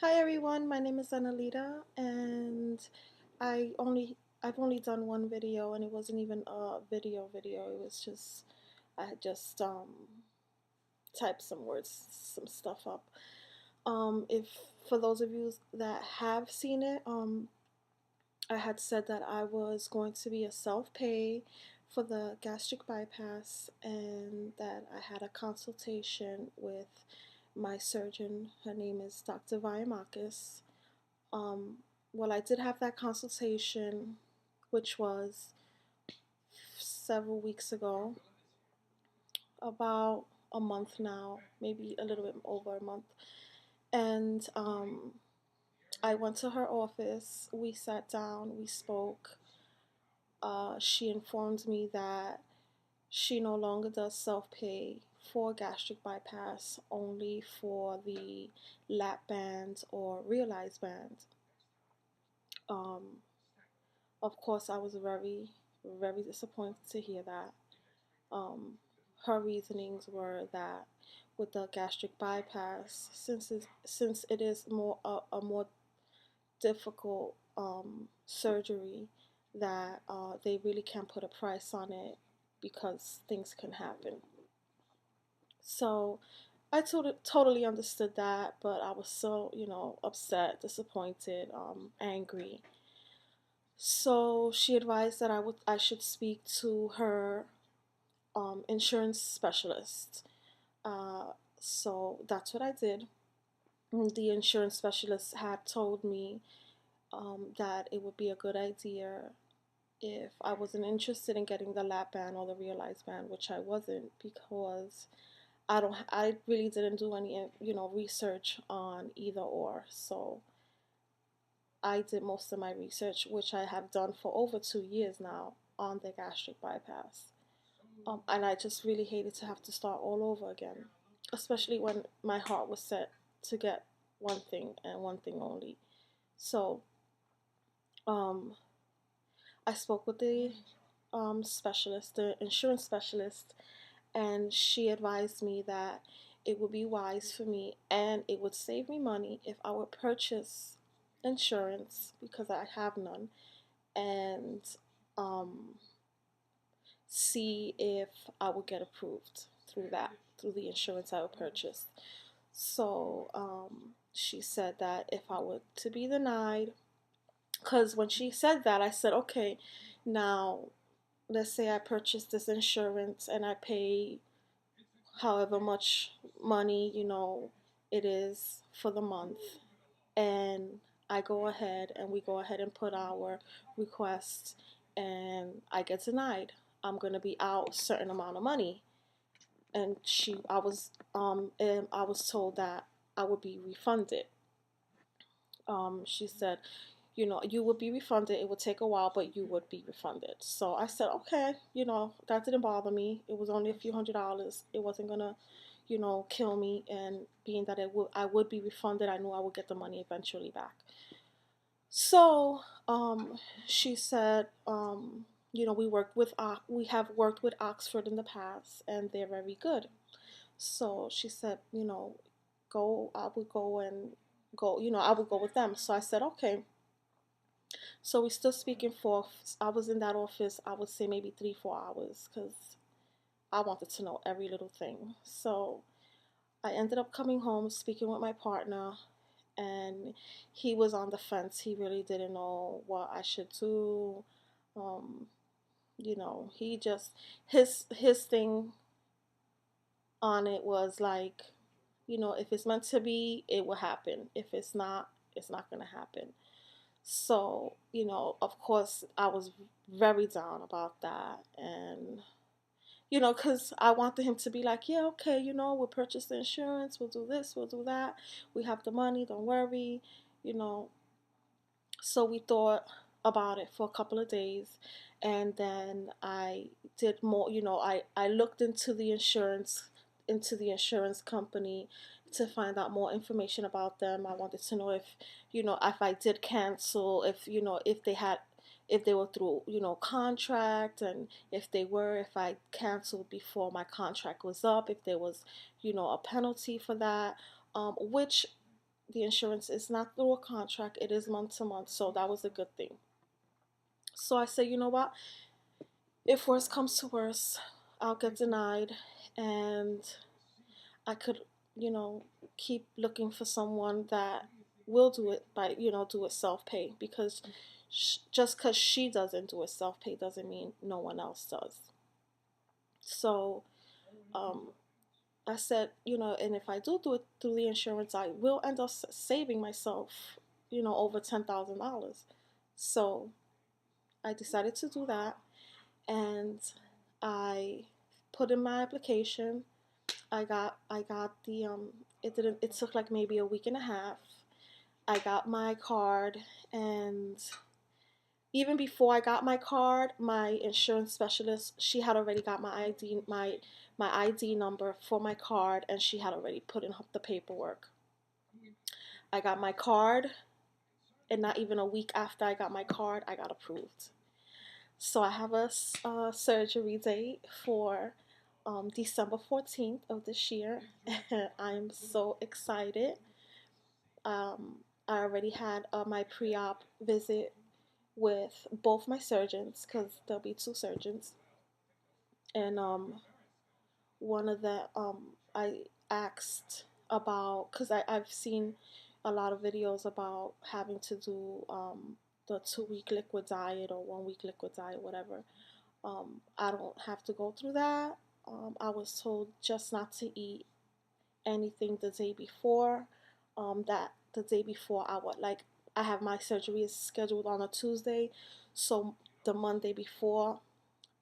Hi everyone, my name is Annalita, and I've only done one video, and it wasn't even a video. It was just I had just typed some words, some stuff up. If for those of you that have seen it, I had said that I was going to be a self-pay for the gastric bypass, and that I had a consultation with my surgeon. Her name is Dr. Viamakis. Um, well, I did have that consultation, which was several weeks ago, about a month now, maybe a little bit over a month. And I went to her office. We sat down, we spoke. She informed me that she no longer does self pay for gastric bypass, only for the lap band or Realize band. Um, Of course, I was very disappointed to hear that. Um, Her reasonings were that with the gastric bypass, since it is a more difficult surgery, that they really can't put a price on it because things can happen. So I totally understood that, but I was so upset, disappointed, angry. So she advised that I should speak to her insurance specialist. So that's what I did. The insurance specialist had told me that it would be a good idea if I wasn't interested in getting the lap band or the Realize band, which I wasn't, because I really didn't do any research on either or. So I did most of my research, which I have done for over 2 years now, on the gastric bypass. And I just really hated to have to start all over again, especially when my heart was set to get one thing and one thing only. So um, I spoke with the specialist, the insurance specialist, and she advised me that it would be wise for me and it would save me money if I would purchase insurance, because I have none, and um, see if I would get approved through the insurance I would purchase. So she said that if I were to be denied, because when she said that, I said, okay, now let's say I purchase this insurance and I pay however much money, it is for the month, and I go ahead and we go ahead and put our request, and I get denied. I'm gonna be out a certain amount of money, and I was told that I would be refunded. She said, you would be refunded. It would take a while, but you would be refunded. So I said, okay, that didn't bother me. It was only a few $100s. It wasn't gonna, kill me. And being that I would be refunded, I knew I would get the money eventually back. So she said, we have worked with Oxford in the past, and they're very good. So she said, I would go and go, I would go with them. So I said, okay. So we still speaking for, I was in that office, I would say maybe 3, 4 hours, because I wanted to know every little thing. So I ended up coming home, speaking with my partner, and he was on the fence. He really didn't know what I should do. Um, he just, his thing on it was like, if it's meant to be, it will happen. If it's not gonna happen. So, of course, I was very down about that. And, because I wanted him to be like, yeah, okay, we'll purchase the insurance, we'll do this, we'll do that. We have the money, don't worry, you know. So we thought about it for a couple of days. And then I did more, I looked into the insurance company to find out more information about them. I wanted to know if, if I did cancel, if they had, if they were through, contract, and if I canceled before my contract was up, if there was, a penalty for that, which the insurance is not through a contract, it is month to month, so that was a good thing. So I said, you know what, if worse comes to worse, I'll get denied, and I could, you know, keep looking for someone that will do it by, do it self pay, because just because she doesn't do it self pay doesn't mean no one else does. So um, I said, and if I do it through the insurance, I will end up saving myself, over $10,000. So I decided to do that, and I put in my application. I got the it took like maybe a week and a half. I got my card, and even before I got my card, my insurance specialist, she had already got my ID number for my card, and she had already put in the paperwork. I got my card, and not even a week after I got my card, I got approved. So I have a surgery date for December 14th of this year. I'm so excited. Um, I already had my pre-op visit with both my surgeons, because there'll be two surgeons, and one of the I asked about, because I've seen a lot of videos about having to do the 2 week liquid diet or 1 week liquid diet, whatever. I don't have to go through that. I was told just not to eat anything the day before. That the day before I would like I have my surgery is scheduled on a Tuesday, so the Monday before,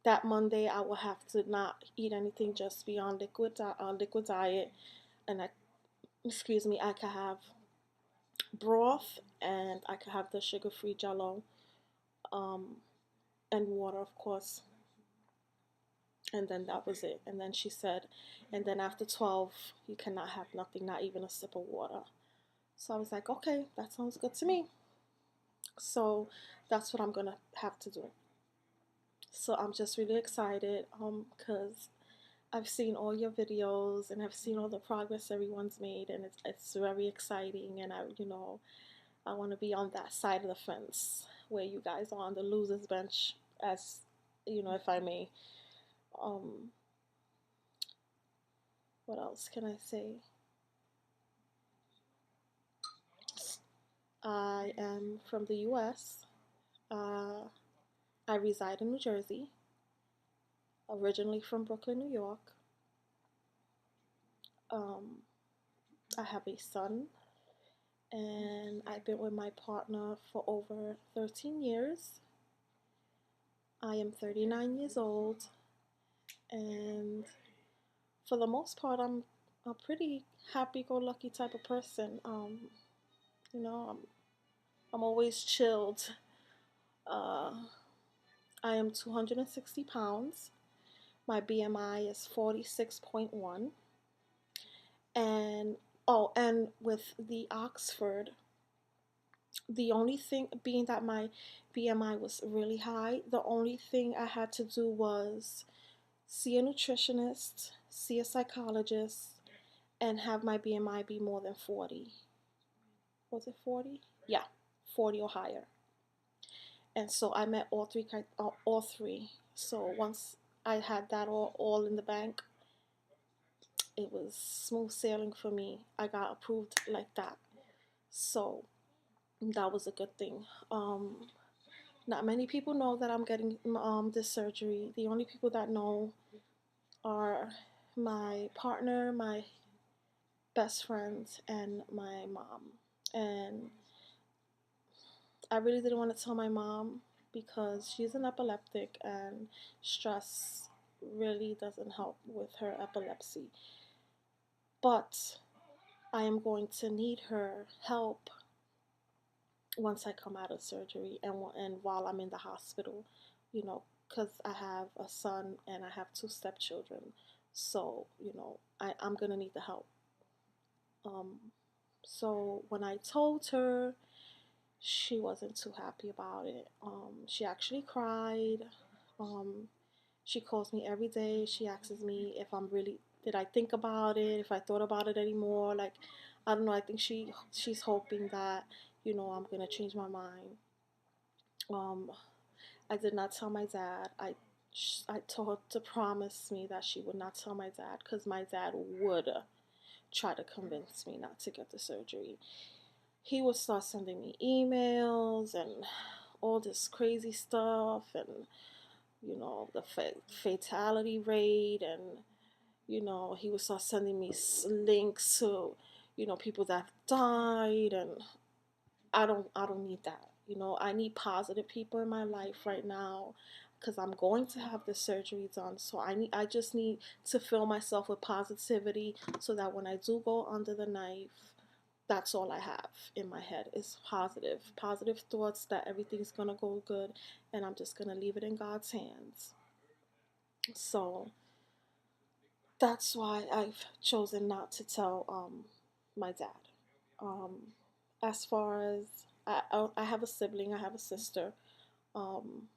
that Monday I will have to not eat anything, just be on liquid diet, and I could have broth, and I could have the sugar-free Jello, um, and water, of course. And then that was it. And then she said, and then after 12, you cannot have nothing, not even a sip of water. So I was like, okay, that sounds good to me. So that's what I'm gonna have to do. So I'm just really excited, because I've seen all your videos, and I've seen all the progress everyone's made, and it's very exciting. And I want to be on that side of the fence where you guys are on the losers bench, as if I may. Um, what else can I say? I am from the U.S. Uh, I reside in New Jersey, originally from Brooklyn, New York. Um, I have a son, and I've been with my partner for over 13 years. I am 39 years old, and for the most part, I'm a pretty happy-go-lucky type of person. You know, I'm always chilled. Uh, I am 260 pounds. My BMI is 46.1. And oh, and with the Oxford, the only thing being that my BMI was really high, the only thing I had to do was see a nutritionist, see a psychologist, and have my BMI be more than 40. Was it 40? Yeah, 40 or higher. And so I met all three. So once I had that all in the bank, it was smooth sailing for me. I got approved like that. So that was a good thing. Not many people know that I'm getting this surgery. The only people that know are my partner, my best friends, and my mom. And I really didn't want to tell my mom, because she's an epileptic, and stress really doesn't help with her epilepsy. But I am going to need her help once I come out of surgery, and while I'm in the hospital, because I have a son and I have two stepchildren. So, I'm going to need the help. Um, so when I told her, she wasn't too happy about it. She actually cried. Um, she calls me every day. She asks me if did I think about it, if I thought about it anymore. Like, I don't know. I think she's hoping that I'm gonna change my mind. Um, I did not tell my dad. I told her to promise me that she would not tell my dad because my dad would try to convince me not to get the surgery. He would start sending me emails and all this crazy stuff, and the fatality rate, and he would start sending me links to people that have died, and I don't need that. I need positive people in my life right now because I'm going to have the surgery done. So I just need to fill myself with positivity so that when I do go under the knife, that's all I have in my head is positive thoughts that everything's gonna go good, and I'm just gonna leave it in God's hands. So that's why I've chosen not to tell my dad. Um, as far as I have a sibling, I have a sister, um,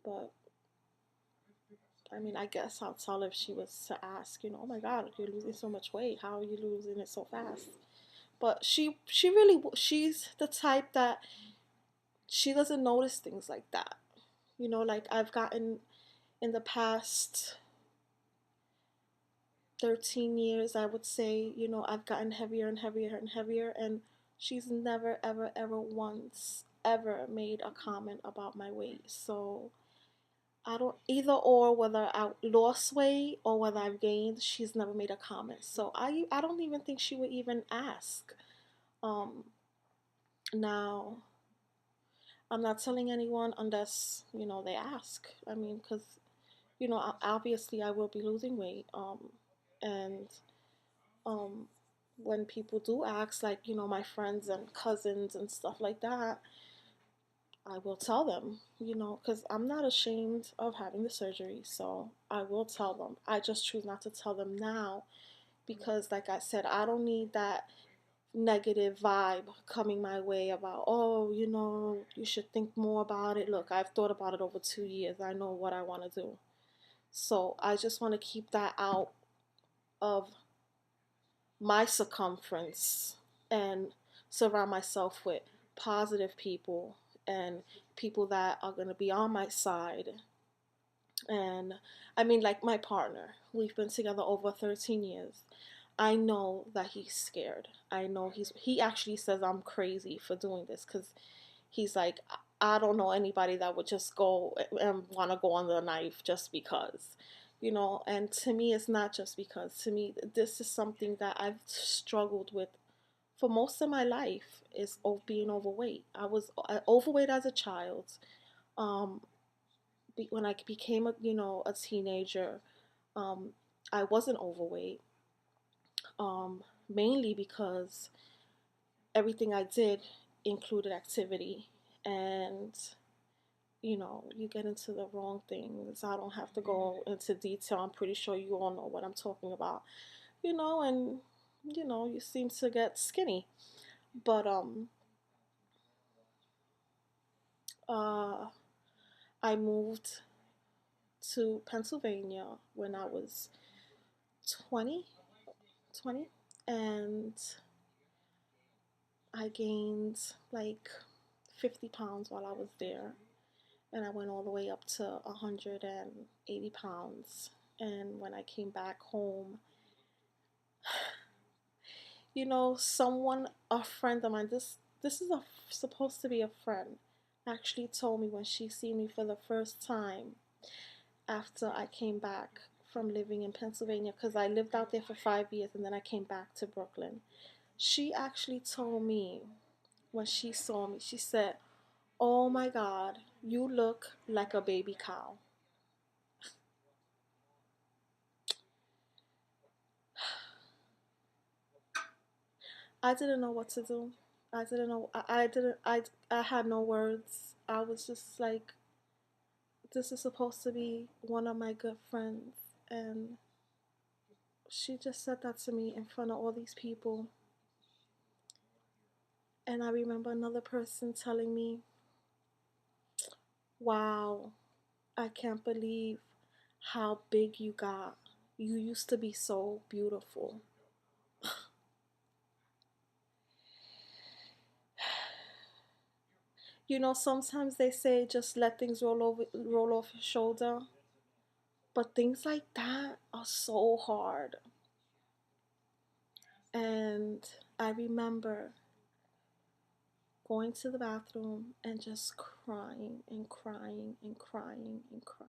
but I mean, I guess I'll tell her if she was to ask, oh my God, you're losing so much weight. How are you losing it so fast? But she's the type that she doesn't notice things like that. Like I've gotten in the past 13 years, I would say, I've gotten heavier and heavier and heavier, and she's never, ever, ever once, ever made a comment about my weight. So I don't, either or, whether I lost weight or whether I've gained, she's never made a comment. So I don't even think she would even ask. Um, Now, I'm not telling anyone unless, they ask. I mean, because, obviously I will be losing weight. And um, when people do ask, like, my friends and cousins and stuff like that, I will tell them, because I'm not ashamed of having the surgery. So I will tell them. I just choose not to tell them now because, like I said, I don't need that negative vibe coming my way about, oh, you should think more about it. Look, I've thought about it over 2 years. I know what I want to do. So I just want to keep that out of my circumference and surround myself with positive people and people that are going to be on my side. And I mean, like my partner, we've been together over 13 years. I know that he's scared. I know he actually says I'm crazy for doing this because he's like, I don't know anybody that would just go and want to go on the knife just because, and to me, it's not just because. To me, this is something that I've struggled with for most of my life is being overweight. I was overweight as a child. Um, when I became a teenager, um, I wasn't overweight. Mainly because everything I did included activity, and you get into the wrong things. I don't have to go into detail. I'm pretty sure you all know what I'm talking about. And you seem to get skinny. But uh I moved to Pennsylvania when I was 20, 20, and I gained like 50 pounds while I was there. And I went all the way up to 180 pounds. And when I came back home, a friend of mine, this is supposed to be a friend, actually told me when she seen me for the first time after I came back from living in Pennsylvania, because I lived out there for 5 years and then I came back to Brooklyn. She actually told me when she saw me, she said, "Oh my God, you look like a baby cow." I didn't know what to do. I didn't know. I didn't. I had no words. I was just like, this is supposed to be one of my good friends, and she just said that to me in front of all these people. And I remember another person telling me, "Wow, I can't believe how big you got. You used to be so beautiful." You know, sometimes they say just let things roll off your shoulder, but things like that are so hard. And I remember going to the bathroom and just crying and crying and crying and crying.